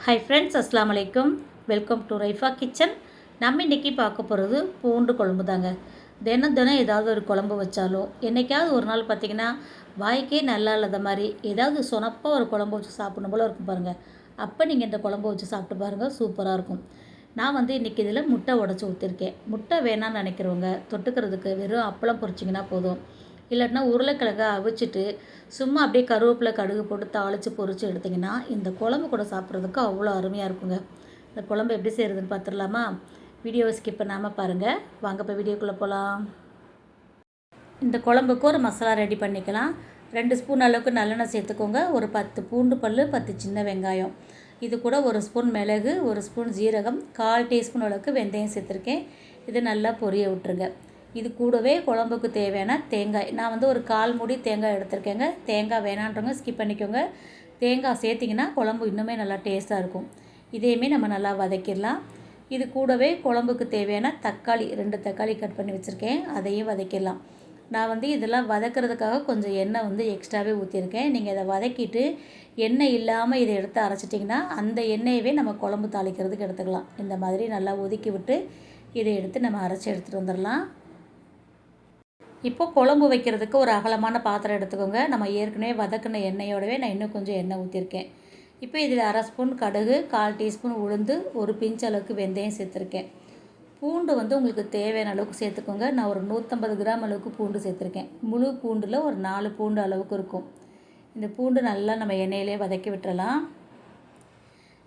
Hi friends, அஸ்ஸலாமு அலைக்கும். Welcome to Raifa kitchen. நம்ம இன்றைக்கி பார்க்க போகிறது பூண்டு குழம்பு தாங்க. தினம் தினம் ஏதாவது ஒரு குழம்பு வச்சாலோ, என்றைக்காவது ஒரு நாள் பார்த்திங்கன்னா வாய்க்கே நல்லா இல்லாத மாதிரி ஏதாவது சொனப்பாக ஒரு குழம்பு வச்சு சாப்பிடணும் போல் இருக்கும் பாருங்கள். அப்போ நீங்கள் இந்த குழம்பு வச்சு சாப்பிட்டு பாருங்கள், சூப்பராக இருக்கும். நான் இன்றைக்கி இதில் முட்டை உடச்சி ஊற்றிருக்கேன். முட்டை வேணான்னு நினைக்கிறவங்க தொட்டுக்கிறதுக்கு வெறும் அப்பளம் பொரிச்சிங்கன்னா போதும். இல்லைன்னா உருளைக்கிழங்கை அவிச்சிட்டு சும்மா அப்படியே கருவேப்பிலை கடுகு போட்டு தாளித்து பொரித்து எடுத்திங்கன்னா இந்த குழம்பு கூட சாப்பிட்றதுக்கு அவ்வளோ அருமையாக இருக்குங்க. இந்த குழம்பு எப்படி செய்கிறதுன்னு பார்த்துடலாமா? வீடியோவை ஸ்கிப் பண்ணாமல் பாருங்கள். வாங்க இப்போ வீடியோக்குள்ளே போகலாம். இந்த குழம்புக்கு ஒரு மசாலா ரெடி பண்ணிக்கலாம். 2 ஸ்பூன் அளவுக்கு நல்லெண்ணெய் சேர்த்துக்கோங்க. ஒரு 10 பூண்டு பல், 10 சின்ன வெங்காயம், இது கூட 1 ஸ்பூன் மிளகு, 1 ஸ்பூன் ஜீரகம், 1/4 டீஸ்பூன் அளவுக்கு வெந்தயம் சேர்த்துருக்கேன். இது நல்லா பொரிய விட்டுருங்க. இது கூடவே குழம்புக்கு தேவையான தேங்காய், நான் ஒரு 1/4 மூடி தேங்காய் எடுத்துருக்கேங்க. தேங்காய் வேணான்றவங்க ஸ்கிப் பண்ணிக்கோங்க. தேங்காய் சேர்த்திங்கன்னா குழம்பு இன்னுமே நல்லா டேஸ்ட்டாக இருக்கும். இதையுமே நம்ம நல்லா வதக்கிடலாம். இது கூடவே குழம்புக்கு தேவையான தக்காளி, 2 தக்காளி கட் பண்ணி வச்சுருக்கேன், அதையும் வதக்கிடலாம். நான் இதெல்லாம் வதக்கிறதுக்காக கொஞ்சம் எண்ணெய் எக்ஸ்ட்ராவே ஊற்றிருக்கேன். நீங்கள் இதை வதக்கிட்டு எண்ணெய் இல்லாமல் இதை எடுத்து அரைச்சிட்டிங்கன்னா அந்த எண்ணெயவே நம்ம குழம்பு தாளிக்கிறதுக்கு எடுத்துக்கலாம். இந்த மாதிரி நல்லா ஒதுக்கி விட்டு இதை எடுத்து நம்ம அரைச்சி எடுத்துகிட்டு வந்துடலாம். இப்போது குழம்பு வைக்கிறதுக்கு ஒரு அகலமான பாத்திரம் எடுத்துக்கோங்க. நம்ம ஏற்கனவே வதக்கின எண்ணெயோடவே நான் இன்னும் கொஞ்சம் எண்ணெய் ஊற்றிருக்கேன். இப்போ இதில் 1/2 ஸ்பூன் கடுகு, 1/4 டீஸ்பூன் உளுந்து, ஒரு பிஞ்ச் அளவுக்கு வெந்தயம் சேர்த்துருக்கேன். பூண்டு உங்களுக்கு தேவையான அளவுக்கு சேர்த்துக்கோங்க. நான் ஒரு 150 கிராம் அளவுக்கு பூண்டு சேர்த்துருக்கேன். முழு பூண்டில் ஒரு 4 பூண்டு அளவுக்கு இருக்கும். இந்த பூண்டு நல்லா நம்ம எண்ணெயிலே வதக்கி விட்டுறலாம்.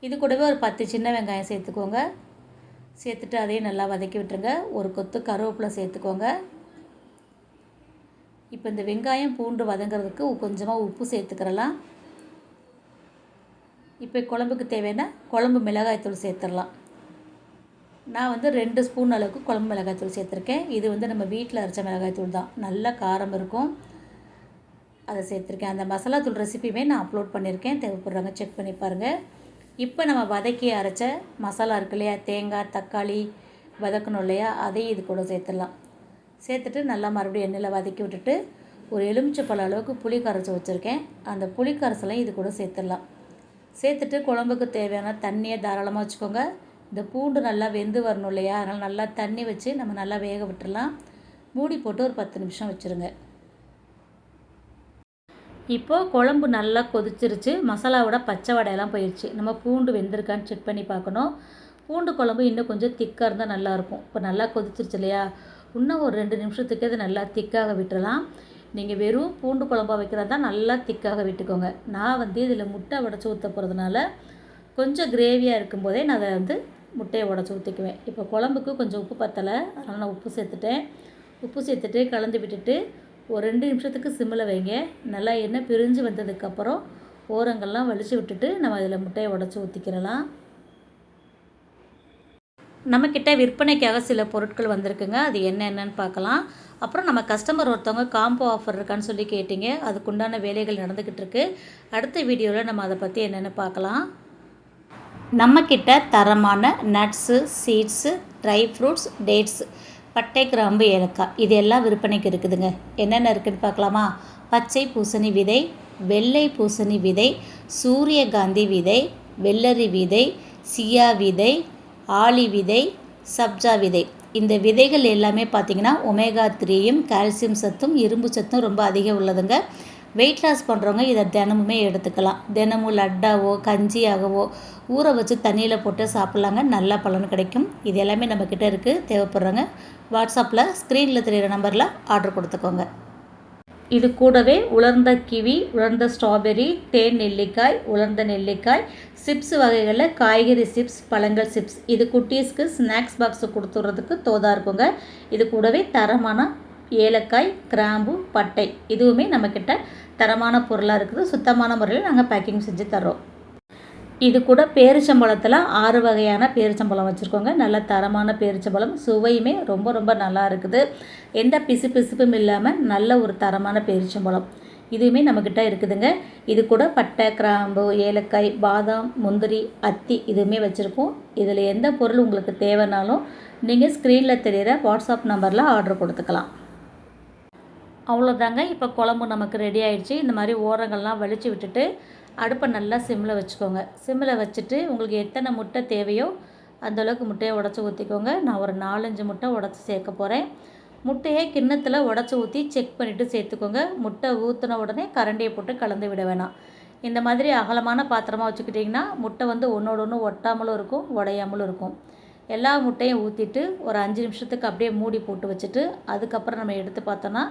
இது கூடவே ஒரு 10 சின்ன வெங்காயம் சேர்த்துக்கோங்க. சேர்த்துட்டு அதையும் நல்லா வதக்கி விட்டுருங்க. ஒரு கொத்து கருவேப்பிலை சேர்த்துக்கோங்க. இப்போ இந்த வெங்காயம் பூண்டு வதங்கிறதுக்கு கொஞ்சமாக உப்பு சேர்த்துக்கிறலாம். இப்போ குழம்புக்கு தேவையான குழம்பு மிளகாய்த்தூள் சேர்த்துடலாம். நான் 2 ஸ்பூன் அளவுக்கு குழம்பு மிளகாய்த்தூள் சேர்த்துருக்கேன். இது நம்ம வீட்டில் அரைச்ச மிளகாய்த்தூள் தான், நல்ல காரம் இருக்கும். அதை சேர்த்துருக்கேன். அந்த மசாலா தூள் ரெசிபியுமே நான் அப்லோட் பண்ணியிருக்கேன், தேவைப்படுறாங்க செக் பண்ணி பாருங்கள். இப்போ நம்ம வதக்கி அரைச்ச மசாலா இருக்கு இல்லையா, தேங்காய் தக்காளி வதக்கணும் இல்லையா, அதையும் இது கூட சேர்த்துடலாம். சேர்த்துட்டு நல்லா மறுபடியும் எண்ணெயில் வதக்கி விட்டுட்டு ஒரு எலுமிச்சைப்பழ அளவுக்கு புளி கரைச்சி வச்சுருக்கேன். அந்த புளி கரைசலையும் இது கூட சேர்த்துடலாம். சேர்த்துட்டு குழம்புக்கு தேவையான தண்ணியை தாராளமாக வச்சுக்கோங்க. இந்த பூண்டு நல்லா வெந்து வரணும் இல்லையா, அதனால் நல்லா தண்ணி வச்சு நம்ம நல்லா வேக விட்டுடலாம். மூடி போட்டு ஒரு 10 நிமிஷம் வச்சுருங்க. இப்போது குழம்பு நல்லா கொதிச்சிருச்சு. மசாலாவோட பச்சை வடையெல்லாம் போயிடுச்சு. நம்ம பூண்டு வெந்திருக்கான்னு செக் பண்ணி பார்க்கணும். பூண்டு குழம்பு இன்னும் கொஞ்சம் திக்காக இருந்தால் நல்லாயிருக்கும். இப்போ நல்லா கொதிச்சிருச்சு இல்லையா, இன்னும் ஒரு 2 நிமிஷத்துக்கு அது நல்லா திக்காக விட்டுறலாம். நீங்கள் வெறும் பூண்டு குழம்பாக வைக்கிறதா தான் நல்லா திக்காக விட்டுக்கோங்க. நான் இதில் முட்டை உடச்சி ஊற்ற போகிறதுனால கொஞ்சம் கிரேவியாக இருக்கும்போதே நான் அதை முட்டையை உடச்சி ஊற்றிக்குவேன். இப்போ குழம்புக்கு கொஞ்சம் உப்பு பத்தலை, அதனால் நான் உப்பு சேர்த்துட்டேன். உப்பு சேர்த்துட்டு கலந்து விட்டுட்டு ஒரு 2 நிமிஷத்துக்கு சிம்மில் வைங்க. நல்லா எண்ணெய் பிரிஞ்சு வந்ததுக்கப்புறம் ஓரங்கள்லாம் வலிச்சு விட்டுட்டு நம்ம அதில் முட்டையை உடச்சி ஊற்றிக்கிறலாம். நம்மக்கிட்ட விற்பனைக்காக சில பொருட்கள் வந்திருக்குங்க. அது என்னென்னு பார்க்கலாம். அப்புறம் நம்ம கஸ்டமர் ஒருத்தவங்க காம்போ ஆஃபர் இருக்கான்னு சொல்லி கேட்டிங்க. அதுக்குண்டான வேலைகள் நடந்துக்கிட்டு இருக்கு. அடுத்த வீடியோவில் நம்ம அதை பற்றி என்னென்னு பார்க்கலாம். நம்மக்கிட்ட தரமான nuts, seeds, dry fruits, dates, பட்டை, கிராம்பு, ஏலக்காய் இது எல்லாம் விற்பனைக்கு இருக்குதுங்க. என்னென்ன இருக்குதுன்னு பார்க்கலாமா? பச்சை பூசணி விதை, வெள்ளை பூசணி விதை, சூரியகாந்தி விதை, வெள்ளரி விதை, சியா விதை, ஆளி விதை, சப்ஜா விதை. இந்த விதைகள் எல்லாமே பார்த்திங்கன்னா ஒமேகா 3யும் கால்சியம் சத்தும் இரும்பு சத்தும் ரொம்ப அதிகம் உள்ளதுங்க. வெயிட் லாஸ் பண்ணுறவங்க இதை தினமுமே எடுத்துக்கலாம். தினமும் லட்டாவோ கஞ்சியாகவோ ஊற வச்சு தண்ணியில் போட்டு சாப்பிட்லாங்க, நல்ல பலன் கிடைக்கும். இது எல்லாமே நம்மக்கிட்ட இருக்குது. தேவைப்படுறவங்க வாட்ஸ்அப்பில் ஸ்க்ரீனில் தெரிகிற நம்பரில் ஆர்டர் கொடுத்துக்கோங்க. இது கூடவே உலர்ந்த கிவி, உலர்ந்த ஸ்ட்ராபெரி, தேன் நெல்லிக்காய், உலர்ந்த நெல்லிக்காய், சிப்ஸ் வகைகளில் காய்கறி சிப்ஸ், பழங்கள் சிப்ஸ், இது குட்டீஸ்க்கு ஸ்நாக்ஸ் பாக்ஸு கொடுத்துட்றதுக்கு தோதாக இருக்குங்க. இது கூடவே தரமான ஏலக்காய், கிராம்பு, பட்டை இதுவுமே நம்மக்கிட்ட தரமான பொருளாக இருக்குது. சுத்தமான முறையில் நாங்கள் பேக்கிங் செஞ்சு தர்றோம். இது கூட பேரிச்சம்பழத்தில் 6 வகையான பேரிச்சம்பழம் வச்சுருக்கோங்க. நல்ல தரமான பேரிச்சம்பழம், சுவையுமே ரொம்ப ரொம்ப நல்லா இருக்குது. எந்த பிசுப்பும் இல்லாமல் நல்ல ஒரு தரமான பேரிச்சம்பழம் இதுவுமே நம்மக்கிட்ட இருக்குதுங்க. இது கூட பட்டை, கிராம்பு, ஏலக்காய், பாதாம், முந்திரி, அத்தி இதுவுமே வச்சுருக்கோம். இதில் எந்த பொருள் உங்களுக்கு தேவைனாலும் நீங்கள் ஸ்க்ரீனில் தெரிகிற வாட்ஸ்அப் நம்பரில் ஆர்டர் கொடுத்துக்கலாம். அவ்வளோதாங்க. இப்போ குழம்பு நமக்கு ரெடி ஆகிடுச்சு. இந்த மாதிரி ஓரங்கள்லாம் வலிச்சு விட்டுட்டு அடுப்பை நல்லா சிம்மில் வச்சுக்கோங்க. சிம்மில் வச்சுட்டு உங்களுக்கு எத்தனை முட்டை தேவையோ அந்தளவுக்கு முட்டையை உடச்சி ஊற்றிக்கோங்க. நான் ஒரு 4-5 முட்டை உடச்சி சேர்க்க போகிறேன். முட்டையை கிண்ணத்தில் உடச்சி ஊற்றி செக் பண்ணிவிட்டு சேர்த்துக்கோங்க. முட்டை ஊற்றின உடனே கரண்டியை போட்டு கலந்து விட வேணாம். இந்த மாதிரி அகலமான பாத்திரமாக வச்சுக்கிட்டிங்கன்னா முட்டை ஒன்றோட ஒன்று ஒட்டாமலும் இருக்கும், உடையாமலும் இருக்கும். எல்லா முட்டையும் ஊற்றிட்டு ஒரு 5 நிமிஷத்துக்கு அப்படியே மூடி போட்டு வச்சுட்டு அதுக்கப்புறம் நம்ம எடுத்து பார்த்தோன்னா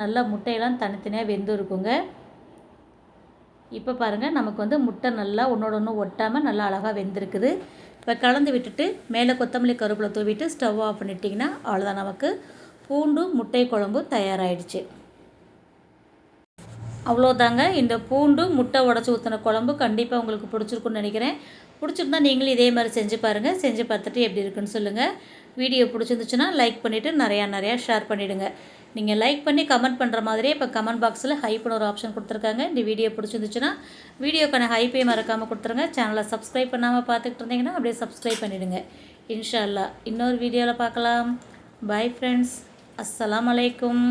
நல்லா முட்டையெல்லாம் தனித்தனியாக வெந்து இருக்குங்க. இப்போ பாருங்கள், நமக்கு முட்டை நல்லா ஒன்றோட ஒன்று ஒட்டாமல் நல்லா அழகாக வெந்திருக்குது. இப்போ கலந்து விட்டுட்டு மேலே கொத்தமல்லி கருவேப்பிலை தூவிட்டு ஸ்டவ் ஆஃப் பண்ணிட்டிங்கன்னா அவ்வளோதான், நமக்கு பூண்டு முட்டை குழம்பு தயாராகிடுச்சு. அவ்வளோதாங்க. இந்த பூண்டு முட்டை உடச்சி ஊற்றின குழம்பு கண்டிப்பாக உங்களுக்கு பிடிச்சிருக்குன்னு நினைக்கிறேன். பிடிச்சிருந்தா நீங்களும் இதே மாதிரி செஞ்சு பாருங்கள். செஞ்சு பார்த்துட்டு எப்படி இருக்குன்னு சொல்லுங்கள். வீடியோ பிடிச்சிருந்துச்சுன்னா லைக் பண்ணிவிட்டு நிறையா ஷேர் பண்ணிவிடுங்க. நீங்கள் லைக் பண்ணி கமெண்ட் பண்ணுற மாதிரியே இப்போ கமெண்ட் பாக்ஸில் ஹைப்னு ஒரு ஆப்ஷன் கொடுத்துருக்காங்க. இந்த வீடியோ பிடிச்சிருந்துச்சுன்னா வீடியோக்கான ஹைப்பே மறக்காமல் கொடுத்துருங்க. சேனலை சப்ஸ்கிரைப் பண்ணாமல் பார்த்துக்கிட்டு இருந்தீங்கன்னா அப்படியே சப்ஸ்கிரைப் பண்ணிவிடுங்க. இன்ஷா அல்லாஹ் இன்னொரு வீடியோவில் பார்க்கலாம். Bye friends. அஸ்ஸலாமு அலைக்கும்.